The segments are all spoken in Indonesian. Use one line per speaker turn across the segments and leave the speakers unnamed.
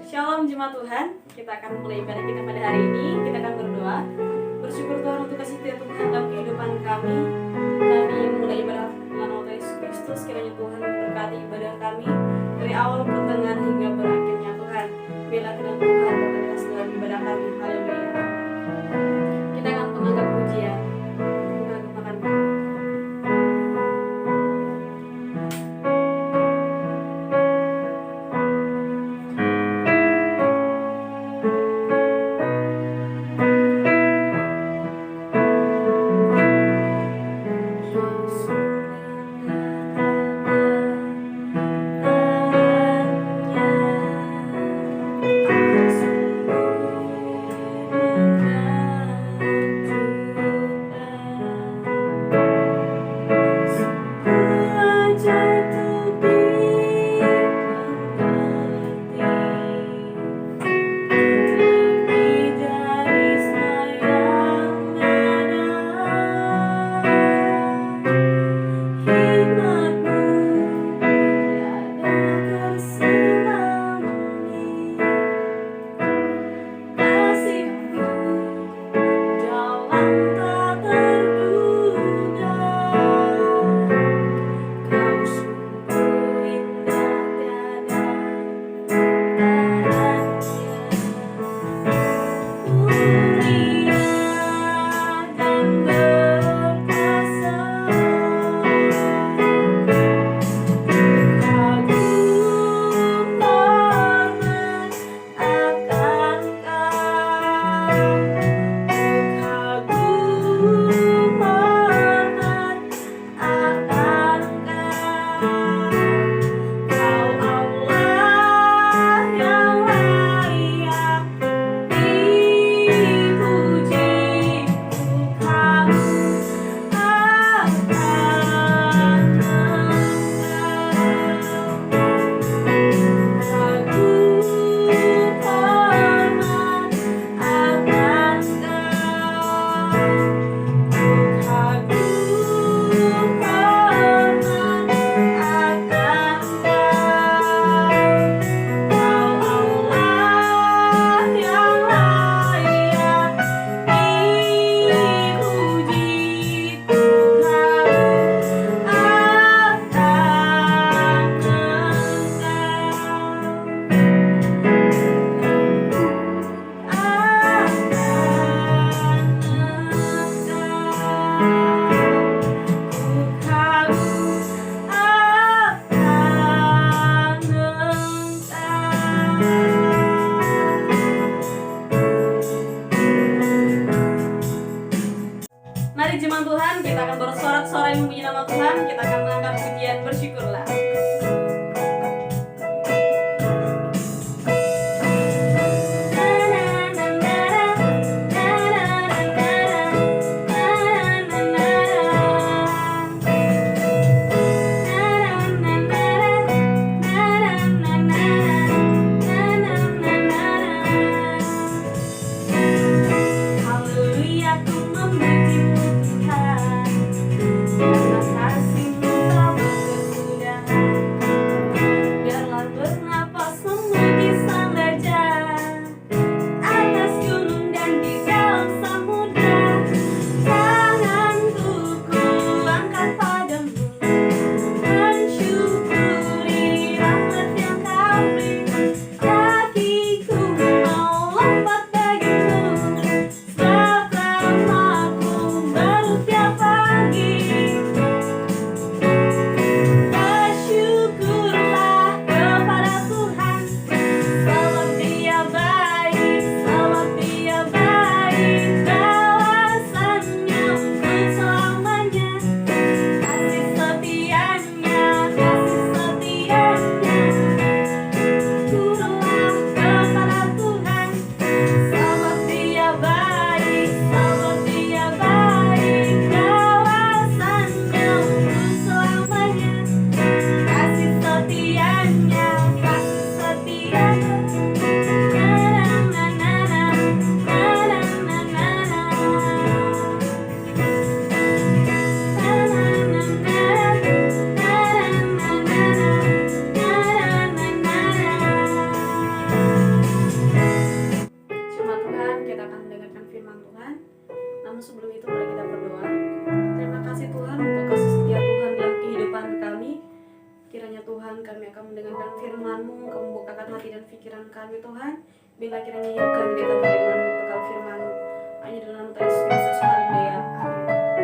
Shalom jemaat Tuhan, kita akan mulai ibadah kita pada hari ini. Kita akan berdoa, bersyukur Tuhan untuk kasih setia Tuhan dalam kehidupan kami. Kami mulai ibadah dengan nama Yesus Kristus. Kiranya Tuhan memberkati ibadah kami dari awal, pertengahan hingga berakhirnya. Tuhan, biarlah firman Tuhan berkenan dalam ibadah kami. Haleluya. Kita akan menganggap pujian. Kita akan Kiranya Tuhan kami akan mendengarkan firman-Mu, Kamu bukakan hati dan pikiran kami Tuhan. Bila kiranya hidup kami ditambah dengan bekal firman-Mu. Hanya dalam nama Tuhan Yesus Kristus, haleluya. Amin.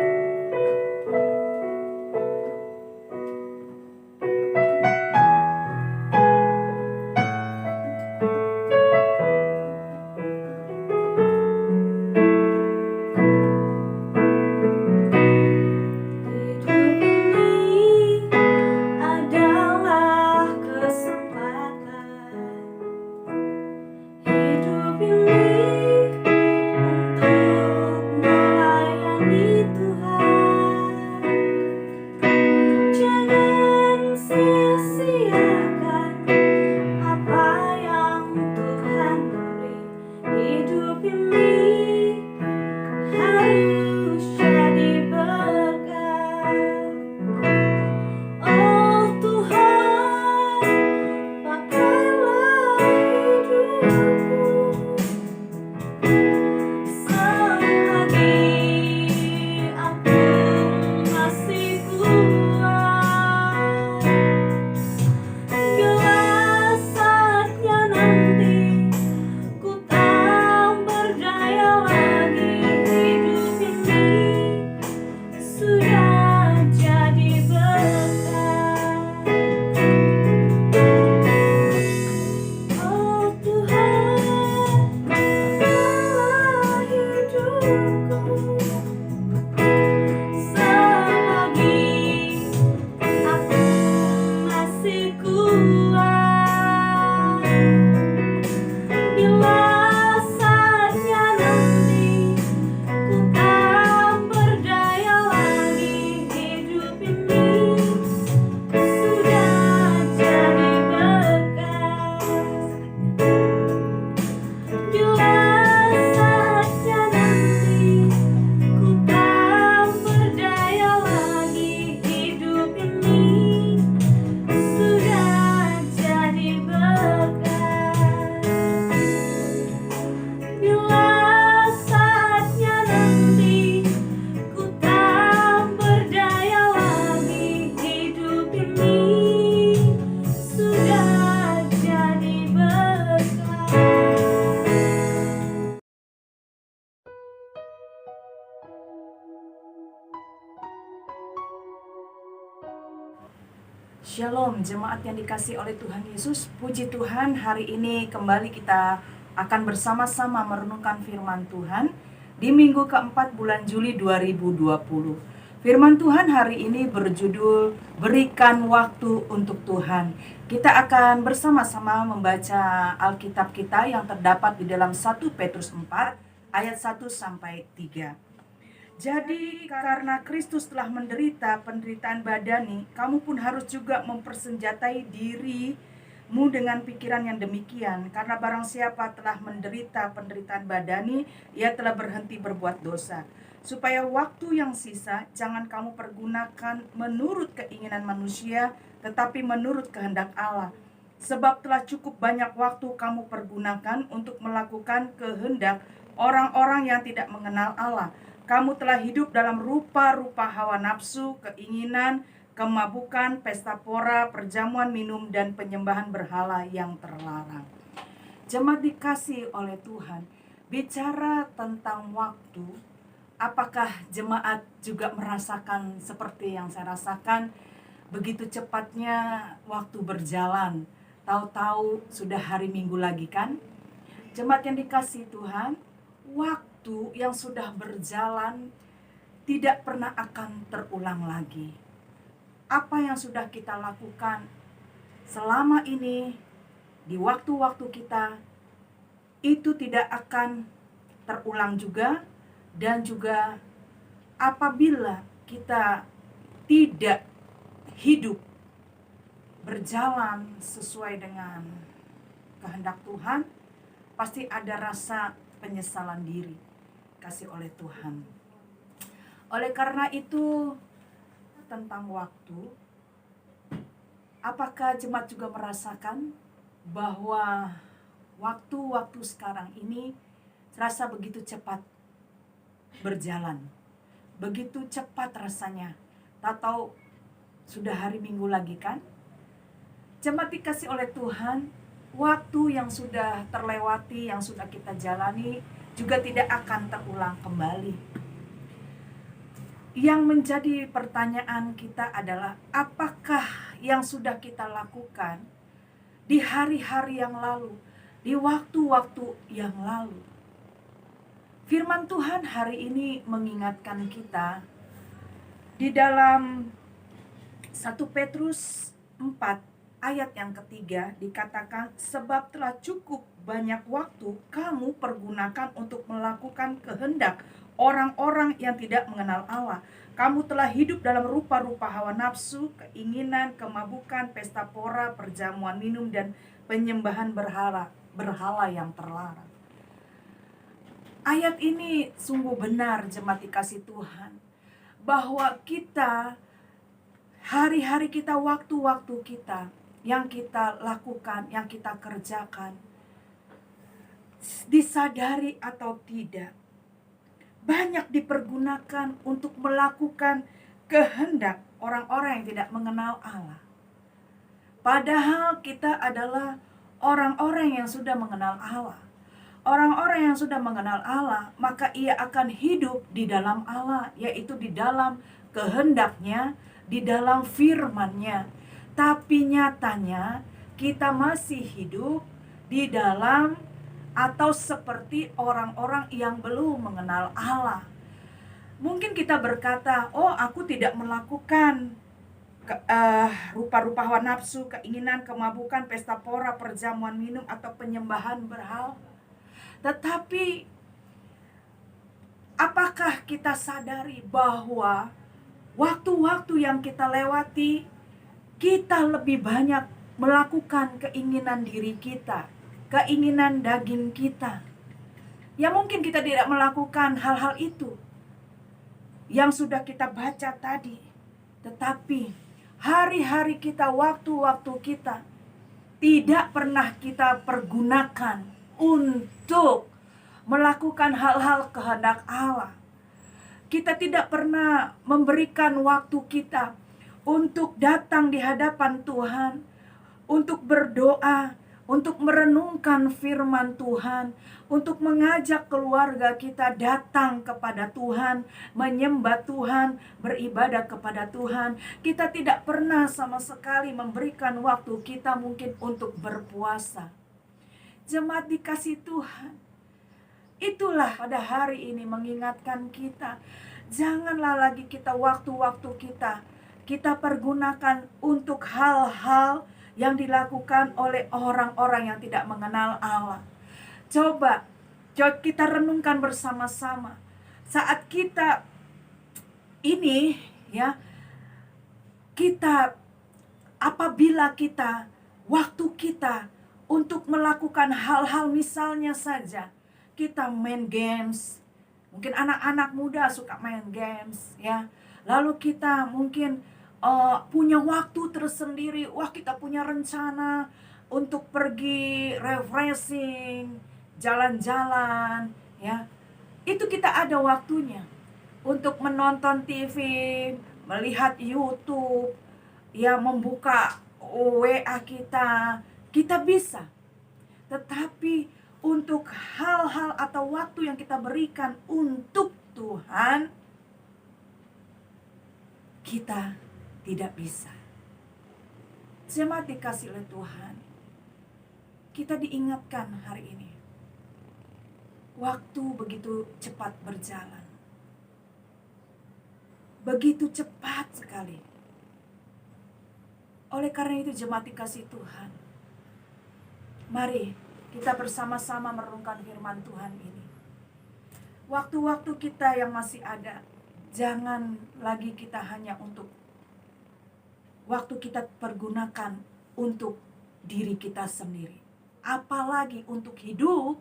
Shalom jemaat yang dikasihi oleh Tuhan Yesus. Puji Tuhan, hari ini kembali kita akan bersama-sama merenungkan firman Tuhan di minggu keempat bulan Juli 2020. Firman Tuhan hari ini berjudul Berikan Waktu untuk Tuhan. Kita akan bersama-sama membaca Alkitab kita yang terdapat di dalam 1 Petrus 4 ayat 1 sampai 3. Jadi karena Kristus telah menderita penderitaan badani, kamu pun harus juga mempersenjatai dirimu dengan pikiran yang demikian. Karena barang siapa telah menderita penderitaan badani, ia telah berhenti berbuat dosa. Supaya waktu yang sisa jangan kamu pergunakan menurut keinginan manusia, tetapi menurut kehendak Allah. Sebab telah cukup banyak waktu kamu pergunakan untuk melakukan kehendak orang-orang yang tidak mengenal Allah. Kamu telah hidup dalam rupa-rupa hawa nafsu, keinginan, kemabukan, pesta pora, perjamuan minum, dan penyembahan berhala yang terlarang. Jemaat dikasihi oleh Tuhan, bicara tentang waktu, apakah jemaat juga merasakan seperti yang saya rasakan? Begitu cepatnya waktu berjalan, tahu-tahu sudah hari Minggu lagi kan? Jemaat yang dikasihi Tuhan, waktu yang sudah berjalan tidak pernah akan terulang lagi. Apa yang sudah kita lakukan selama ini di waktu-waktu kita itu tidak akan terulang juga, dan juga apabila kita tidak hidup berjalan sesuai dengan kehendak Tuhan, pasti ada rasa penyesalan diri kasih oleh Tuhan. Oleh karena itu, tentang waktu, apakah jemaat juga merasakan bahwa waktu-waktu sekarang ini terasa begitu cepat berjalan, begitu cepat rasanya. Tak tahu sudah hari Minggu lagi kan? Jemaat dikasih oleh Tuhan, waktu yang sudah terlewati, yang sudah kita jalani juga tidak akan terulang kembali. Yang menjadi pertanyaan kita adalah, apakah yang sudah kita lakukan di hari-hari yang lalu, di waktu-waktu yang lalu? Firman Tuhan hari ini mengingatkan kita di dalam 1 Petrus 4 ayat yang ketiga dikatakan, sebab telah cukup banyak waktu kamu pergunakan untuk melakukan kehendak orang-orang yang tidak mengenal Allah. Kamu telah hidup dalam rupa-rupa hawa nafsu, keinginan, kemabukan, pesta pora, perjamuan minum, dan penyembahan berhala yang terlarang. Ayat ini sungguh benar, jemaat dikasih Tuhan, bahwa kita, hari-hari kita, waktu-waktu kita, yang kita lakukan, yang kita kerjakan, disadari atau tidak, banyak dipergunakan untuk melakukan kehendak orang-orang yang tidak mengenal Allah. Padahal kita adalah orang-orang yang sudah mengenal Allah. Orang-orang yang sudah mengenal Allah, maka ia akan hidup di dalam Allah, yaitu di dalam kehendaknya, di dalam firman-Nya. Tapi nyatanya kita masih hidup di dalam atau seperti orang-orang yang belum mengenal Allah. Mungkin kita berkata, oh aku tidak melakukan rupa-rupa hawa nafsu, keinginan, kemabukan, pesta pora, perjamuan minum, atau penyembahan berhala. Tetapi apakah kita sadari bahwa waktu-waktu yang kita lewati, kita lebih banyak melakukan keinginan diri kita, keinginan daging kita. Ya mungkin kita tidak melakukan hal-hal itu yang sudah kita baca tadi. Tetapi hari-hari kita, waktu-waktu kita, tidak pernah kita pergunakan untuk melakukan hal-hal kehendak Allah. Kita tidak pernah memberikan waktu kita untuk datang di hadapan Tuhan, untuk berdoa, untuk merenungkan firman Tuhan, untuk mengajak keluarga kita datang kepada Tuhan, menyembah Tuhan, beribadah kepada Tuhan. Kita tidak pernah sama sekali memberikan waktu kita mungkin untuk berpuasa. Jemaat dikasih Tuhan, itulah pada hari ini mengingatkan kita, janganlah lagi kita waktu-waktu kita pergunakan untuk hal-hal yang dilakukan oleh orang-orang yang tidak mengenal Allah. Coba kita renungkan bersama-sama. Saat kita ini ya, apabila kita, waktu kita untuk melakukan hal-hal, misalnya saja kita main games. Mungkin anak-anak muda suka main games ya. Lalu kita mungkin punya waktu tersendiri. Wah, kita punya rencana untuk pergi refreshing, jalan-jalan ya. Itu kita ada waktunya untuk menonton TV, melihat YouTube, ya, membuka WA kita bisa. Tetapi untuk hal-hal atau waktu yang kita berikan untuk Tuhan, kita tidak bisa. Jemaat dikasih oleh Tuhan, kita diingatkan hari ini, waktu begitu cepat berjalan, begitu cepat sekali. Oleh karena itu, jemaat dikasih Tuhan, mari kita bersama-sama merenungkan firman Tuhan ini. Waktu-waktu kita yang masih ada, jangan lagi kita hanya untuk waktu kita pergunakan untuk diri kita sendiri, apalagi untuk hidup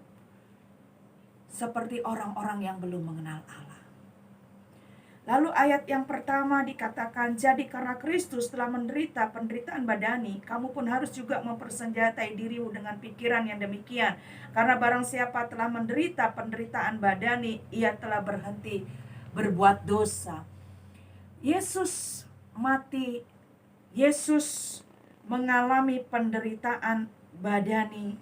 seperti orang-orang yang belum mengenal Allah. Lalu ayat yang pertama dikatakan, jadi karena Kristus telah menderita penderitaan badani, kamu pun harus juga mempersenjatai dirimu dengan pikiran yang demikian. Karena barang siapa telah menderita penderitaan badani, ia telah berhenti berbuat dosa. Yesus mati, Yesus mengalami penderitaan badani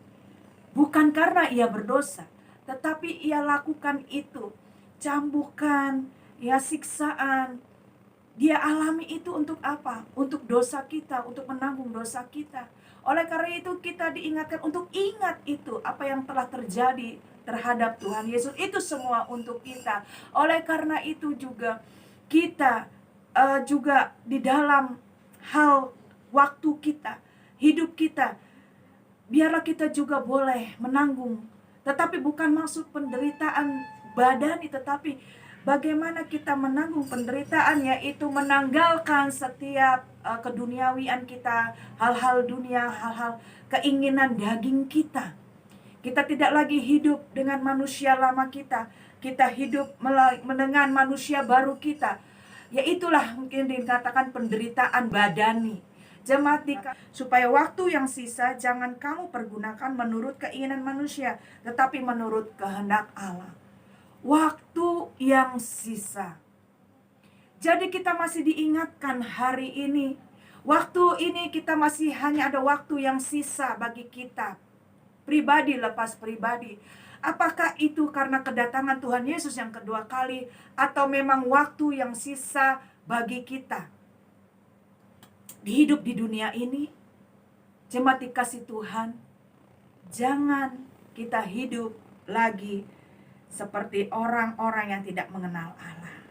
bukan karena ia berdosa, tetapi ia lakukan itu, cambukan, ya siksaan, dia alami itu untuk apa? Untuk dosa kita, untuk menanggung dosa kita. Oleh karena itu kita diingatkan untuk ingat itu, apa yang telah terjadi terhadap Tuhan Yesus, itu semua untuk kita. Oleh karena itu juga kita juga di dalam hal waktu kita, hidup kita, biarlah kita juga boleh menanggung. Tetapi bukan maksud penderitaan badani, tetapi bagaimana kita menanggung penderitaan, yaitu menanggalkan setiap keduniawian kita, hal-hal dunia, hal-hal keinginan daging kita. Kita tidak lagi hidup dengan manusia lama kita. Kita hidup dengan manusia baru kita. Yaitulah mungkin dikatakan penderitaan badani. Jemaat supaya waktu yang sisa jangan kamu pergunakan menurut keinginan manusia, tetapi menurut kehendak Allah. Waktu yang sisa. Jadi kita masih diingatkan hari ini. Waktu ini kita masih hanya ada waktu yang sisa bagi kita. Pribadi lepas pribadi. Apakah itu karena kedatangan Tuhan Yesus yang kedua kali, atau memang waktu yang sisa bagi kita hidup di dunia ini? Jemaat dikasih Tuhan, jangan kita hidup lagi seperti orang-orang yang tidak mengenal Allah.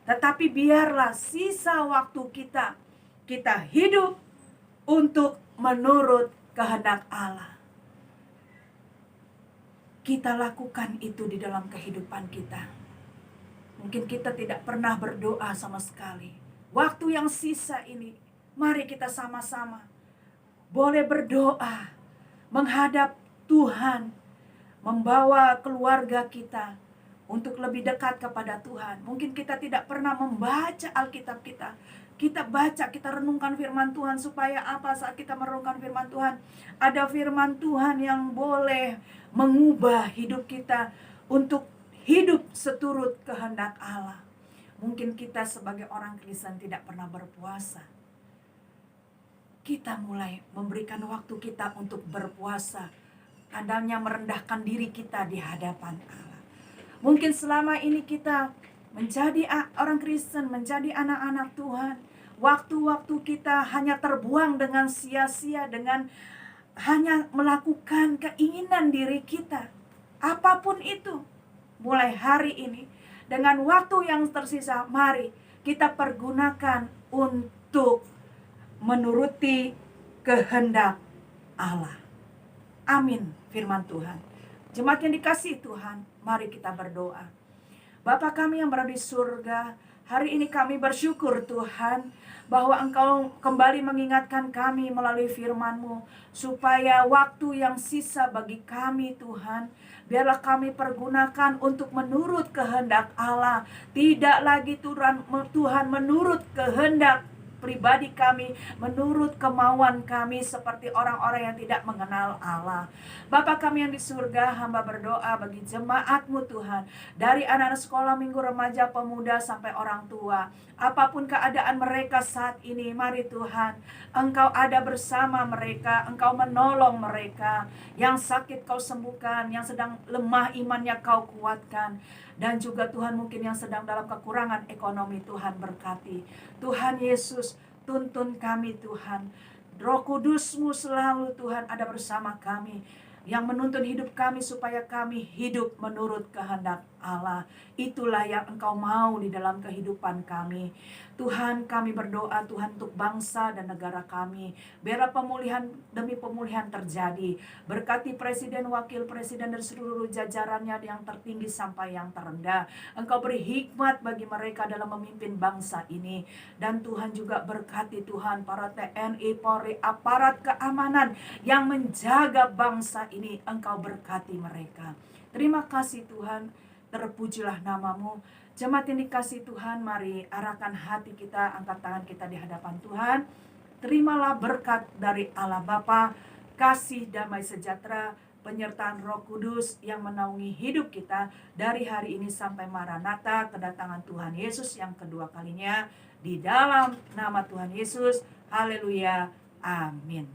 Tetapi biarlah sisa waktu kita hidup untuk menurut kehendak Allah. Kita lakukan itu di dalam kehidupan kita. Mungkin kita tidak pernah berdoa sama sekali. Waktu yang sisa ini, mari kita sama-sama boleh berdoa, menghadap Tuhan, membawa keluarga kita untuk lebih dekat kepada Tuhan. Mungkin kita tidak pernah membaca Alkitab kita. Kita baca, kita renungkan firman Tuhan, supaya apa? Saat kita merenungkan firman Tuhan, ada firman Tuhan yang boleh mengubah hidup kita untuk hidup seturut kehendak Allah. Mungkin kita sebagai orang Kristen tidak pernah berpuasa. Kita mulai memberikan waktu kita untuk berpuasa. Kadangnya merendahkan diri kita di hadapan Allah. Mungkin selama ini kita menjadi orang Kristen, menjadi anak-anak Tuhan, waktu-waktu kita hanya terbuang dengan sia-sia, dengan hanya melakukan keinginan diri kita. Apapun itu, mulai hari ini, dengan waktu yang tersisa, mari kita pergunakan untuk menuruti kehendak Allah. Amin, firman Tuhan. Jemaat yang dikasihi Tuhan, mari kita berdoa. Bapa kami yang berada di surga, hari ini kami bersyukur Tuhan, bahwa Engkau kembali mengingatkan kami melalui firman-Mu, supaya waktu yang sisa bagi kami Tuhan, biarlah kami pergunakan untuk menurut kehendak Allah. Tidak lagi Tuhan menurut kehendak pribadi kami, menurut kemauan kami seperti orang-orang yang tidak mengenal Allah. Bapa kami yang di surga, hamba berdoa bagi jemaat-Mu Tuhan, dari anak-anak sekolah minggu, remaja, pemuda, sampai orang tua. Apapun keadaan mereka saat ini, mari Tuhan, Engkau ada bersama mereka, Engkau menolong mereka. Yang sakit Kau sembuhkan, yang sedang lemah imannya Kau kuatkan. Dan juga Tuhan, mungkin yang sedang dalam kekurangan ekonomi, Tuhan berkati. Tuhan Yesus, tuntun kami Tuhan. Roh Kudus-Mu selalu Tuhan ada bersama kami, yang menuntun hidup kami supaya kami hidup menurut kehendak Allah. Itulah yang Engkau mau di dalam kehidupan kami. Tuhan, kami berdoa Tuhan untuk bangsa dan negara kami. Biarlah pemulihan demi pemulihan terjadi. Berkati Presiden, Wakil Presiden, dan seluruh jajarannya yang tertinggi sampai yang terendah. Engkau beri hikmat bagi mereka dalam memimpin bangsa ini. Dan Tuhan juga berkati Tuhan para TNI, Polri, aparat keamanan yang menjaga bangsa ini. Engkau berkati mereka. Terima kasih Tuhan, terpujilah nama-Mu. Jemaat yang dikasih Tuhan, mari arahkan hati kita, angkat tangan kita di hadapan Tuhan. Terimalah berkat dari Allah Bapa, kasih damai sejahtera, penyertaan Roh Kudus yang menaungi hidup kita dari hari ini sampai Maranatha, kedatangan Tuhan Yesus yang kedua kalinya. Di dalam nama Tuhan Yesus, haleluya, Amin.